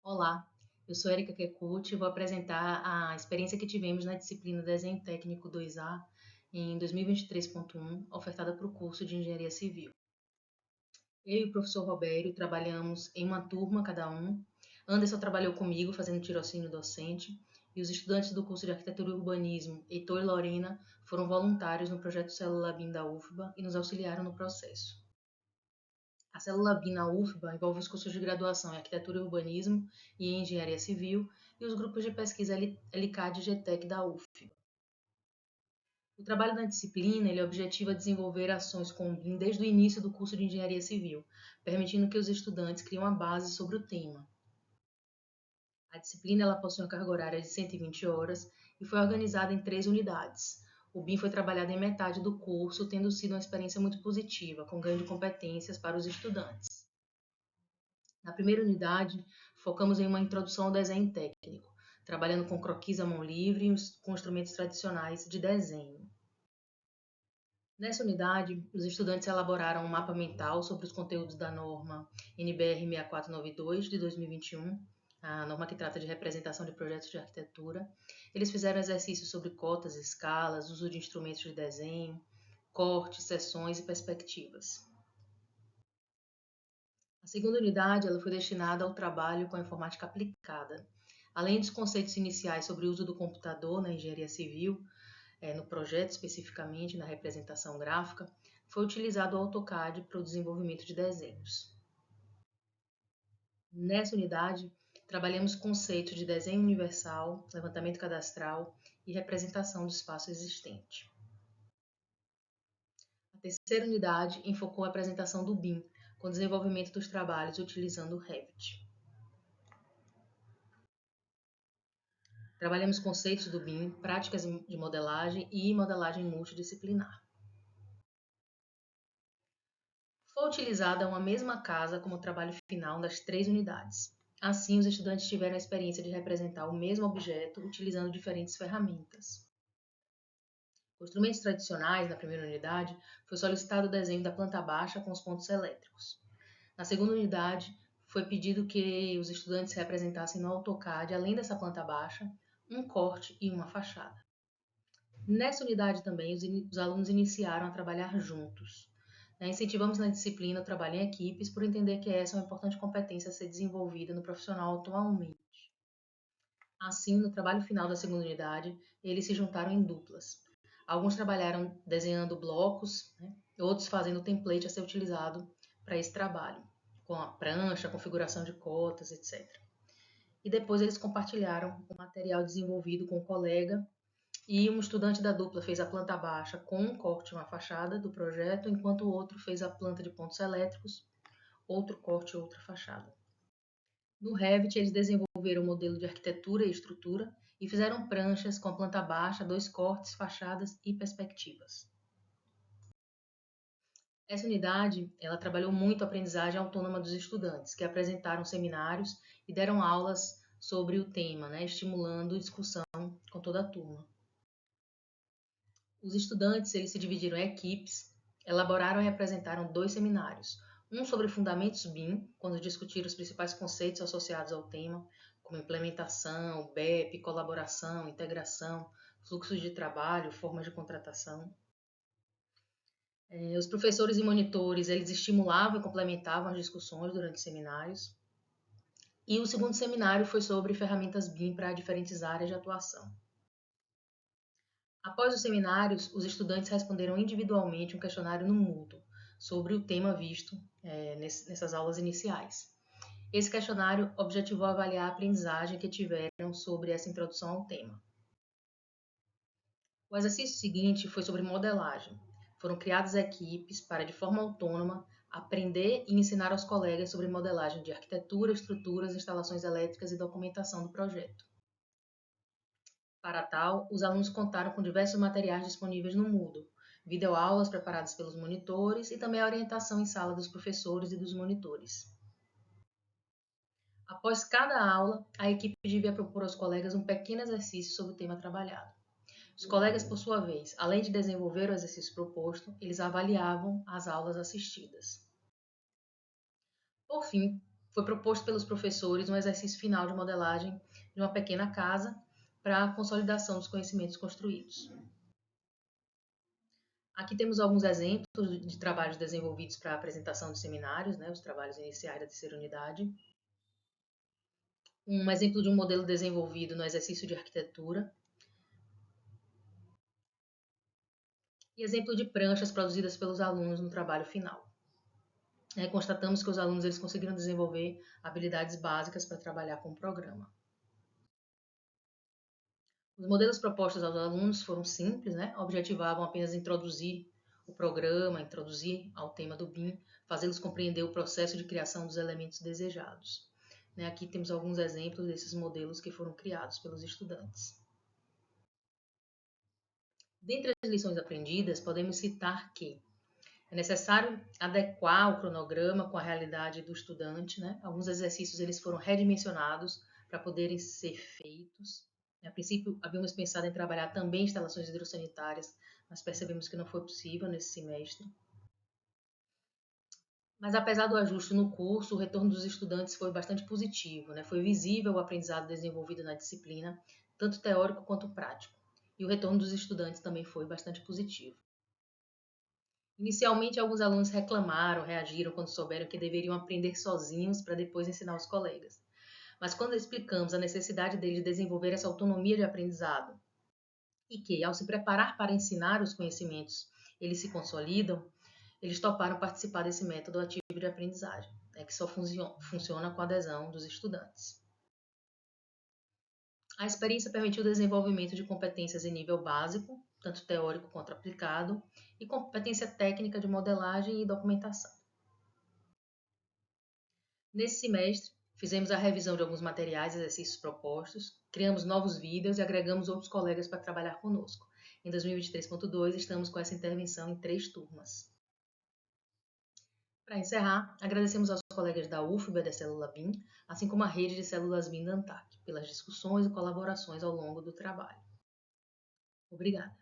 Olá, eu sou Erika Kekuchi e vou apresentar a experiência que tivemos na disciplina Desenho Técnico 2A em 2023.1, ofertada para o curso de Engenharia Civil. Eu e o professor Robério trabalhamos em uma turma cada um. Anderson trabalhou comigo fazendo tirocínio docente e os estudantes do curso de Arquitetura e Urbanismo, Heitor e Lorena, foram voluntários no projeto Célula BIM da UFBA e nos auxiliaram no processo. A célula BIM na UFBA envolve os cursos de graduação em Arquitetura e Urbanismo e em Engenharia Civil e os grupos de pesquisa LCAD e GTEC da UFBA. O trabalho na disciplina ele objetiva desenvolver ações com o BIM desde o início do curso de Engenharia Civil, permitindo que os estudantes criem uma base sobre o tema. A disciplina ela possui uma carga horária de 120 horas e foi organizada em 3 unidades. O BIM foi trabalhado em metade do curso, tendo sido uma experiência muito positiva, com ganho de competências para os estudantes. Na primeira unidade, focamos em uma introdução ao desenho técnico, trabalhando com croquis à mão livre e com instrumentos tradicionais de desenho. Nessa unidade, os estudantes elaboraram um mapa mental sobre os conteúdos da norma NBR 6492 de 2021, a norma que trata de representação de projetos de arquitetura. Eles fizeram exercícios sobre cotas, escalas, uso de instrumentos de desenho, cortes, seções e perspectivas. A segunda unidade ela foi destinada ao trabalho com a informática aplicada. Além dos conceitos iniciais sobre o uso do computador na engenharia civil, no projeto especificamente, na representação gráfica, foi utilizado o AutoCAD para o desenvolvimento de desenhos. Nessa unidade, trabalhamos conceitos de desenho universal, levantamento cadastral e representação do espaço existente. A terceira unidade enfocou a apresentação do BIM, com o desenvolvimento dos trabalhos utilizando o Revit. Trabalhamos conceitos do BIM, práticas de modelagem e modelagem multidisciplinar. Foi utilizada uma mesma casa como trabalho final das 3 unidades. Assim, os estudantes tiveram a experiência de representar o mesmo objeto utilizando diferentes ferramentas. Com instrumentos tradicionais, na primeira unidade, foi solicitado o desenho da planta baixa com os pontos elétricos. Na segunda unidade, foi pedido que os estudantes representassem no AutoCAD, além dessa planta baixa, um corte e uma fachada. Nessa unidade também, os alunos iniciaram a trabalhar juntos. Incentivamos na disciplina o trabalho em equipes por entender que essa é uma importante competência a ser desenvolvida no profissional atualmente. Assim, no trabalho final da segunda unidade, eles se juntaram em duplas. Alguns trabalharam desenhando blocos, outros fazendo o template a ser utilizado para esse trabalho, com a prancha, a configuração de cotas, etc. E depois eles compartilharam o material desenvolvido com o colega e um estudante da dupla fez a planta baixa com um corte e uma fachada do projeto, enquanto o outro fez a planta de pontos elétricos, outro corte e outra fachada. No Revit, eles desenvolveram o modelo de arquitetura e estrutura e fizeram pranchas com a planta baixa, 2 cortes, fachadas e perspectivas. Essa unidade, ela trabalhou muito a aprendizagem autônoma dos estudantes, que apresentaram seminários e deram aulas sobre o tema, estimulando discussão com toda a turma. Os estudantes eles se dividiram em equipes, elaboraram e apresentaram 2 seminários. Um sobre fundamentos BIM, quando discutiram os principais conceitos associados ao tema, como implementação, BEP, colaboração, integração, fluxos de trabalho, formas de contratação. Os professores e monitores eles estimulavam e complementavam as discussões durante os seminários. E o segundo seminário foi sobre ferramentas BIM para diferentes áreas de atuação. Após os seminários, os estudantes responderam individualmente um questionário no Moodle sobre o tema visto nessas aulas iniciais. Esse questionário objetivou avaliar a aprendizagem que tiveram sobre essa introdução ao tema. O exercício seguinte foi sobre modelagem. Foram criadas equipes para, de forma autônoma, aprender e ensinar aos colegas sobre modelagem de arquitetura, estruturas, instalações elétricas e documentação do projeto. Para tal, os alunos contaram com diversos materiais disponíveis no Moodle, videoaulas preparadas pelos monitores e também a orientação em sala dos professores e dos monitores. Após cada aula, a equipe devia propor aos colegas um pequeno exercício sobre o tema trabalhado. Os colegas, por sua vez, além de desenvolver o exercício proposto, eles avaliavam as aulas assistidas. Por fim, foi proposto pelos professores um exercício final de modelagem de uma pequena casa para a consolidação dos conhecimentos construídos. Aqui temos alguns exemplos de trabalhos desenvolvidos para a apresentação de seminários, né, os trabalhos iniciais da terceira unidade. Um exemplo de um modelo desenvolvido no exercício de arquitetura. E exemplo de pranchas produzidas pelos alunos no trabalho final. Constatamos que os alunos eles conseguiram desenvolver habilidades básicas para trabalhar com o programa. Os modelos propostos aos alunos foram simples, objetivavam apenas introduzir o programa, introduzir ao tema do BIM, fazê-los compreender o processo de criação dos elementos desejados. Aqui temos alguns exemplos desses modelos que foram criados pelos estudantes. Dentre as lições aprendidas, podemos citar que é necessário adequar o cronograma com a realidade do estudante. Alguns exercícios eles foram redimensionados para poderem ser feitos. A princípio, havíamos pensado em trabalhar também instalações hidrossanitárias, mas percebemos que não foi possível nesse semestre. Mas apesar do ajuste no curso, o retorno dos estudantes foi bastante positivo. Foi visível o aprendizado desenvolvido na disciplina, tanto teórico quanto prático. E o retorno dos estudantes também foi bastante positivo. Inicialmente, alguns alunos reclamaram, reagiram quando souberam que deveriam aprender sozinhos para depois ensinar os colegas. Mas quando explicamos a necessidade deles desenvolver essa autonomia de aprendizado e que, ao se preparar para ensinar os conhecimentos, eles se consolidam, eles toparam participar desse método ativo de aprendizagem, que só funciona com a adesão dos estudantes. A experiência permitiu o desenvolvimento de competências em nível básico, tanto teórico quanto aplicado, e competência técnica de modelagem e documentação. Nesse semestre, fizemos a revisão de alguns materiais e exercícios propostos, criamos novos vídeos e agregamos outros colegas para trabalhar conosco. Em 2023.2, estamos com essa intervenção em 3 turmas. Para encerrar, agradecemos aos colegas da UFBA da Célula BIM, assim como a rede de células BIM da ANTAC, pelas discussões e colaborações ao longo do trabalho. Obrigada.